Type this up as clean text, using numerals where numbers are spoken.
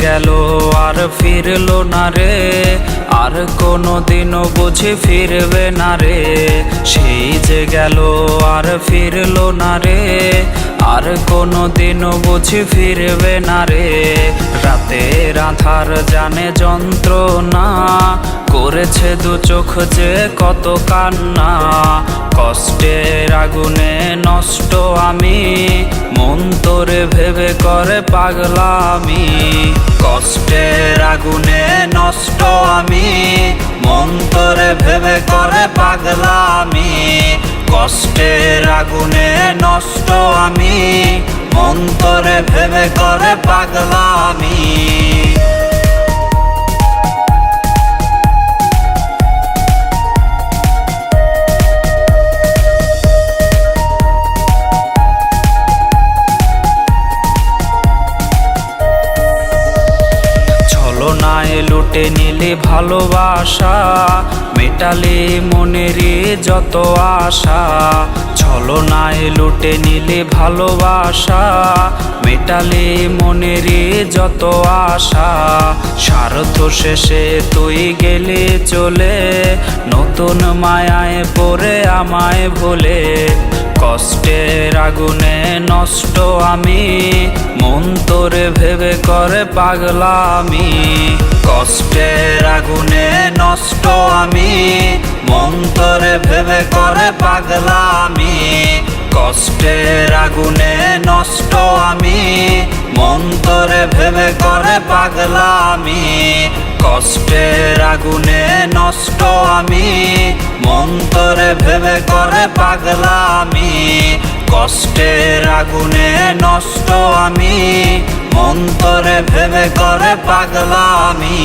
গেল আর ফিরলো না রে, আর কোনোদিনও বুঝি ফিরবে না রে। সেই যে গেল আর ফিরলো না রে, আর কোনোদিনও বুঝি ফিরবে না রে। রাতের আঁধার জানে যন্ত্রণা, করেছে দু চোখ যে কত কান্না। কষ্টের আগুনে নষ্ট আমি, মন তোরে ভেবে করে পাগলামি। কষ্টের আগুনে নষ্ট আমি, মন তোরে ভেবে করে পাগলামি। কষ্টের আগুনে নষ্ট আমি, মন তোরে ভেবে করে পাগলামি। ছলনায় লুটে নিলি ভালোবাসা, মেটালি মনেরই যত আশা। ছলনায় লুটে নিলি ভালোবাসা, মেটালি মনেরই যত আশা। স্বার্থ শেষে তুই গেলি চলে, নতুন মায়ায় পড়ে আমায় ভুলে। কষ্টের আগুনে নষ্ট আমি, মন তোরে ভেবে করে পাগলামি। কষ্টের আগুনে নষ্ট আমি, মন তোরে ভেবে করে পাগলামি। কষ্টের আগুনে নষ্ট আমি, মন তোরে ভেবে করে পাগলামি। কষ্টের আগুনে নষ্ট আমি, মন তোরে ভেবে করে পাগলামি। কষ্টের আগুনে নষ্ট আমি, মন তোরে ভেবে করে পাগলামি।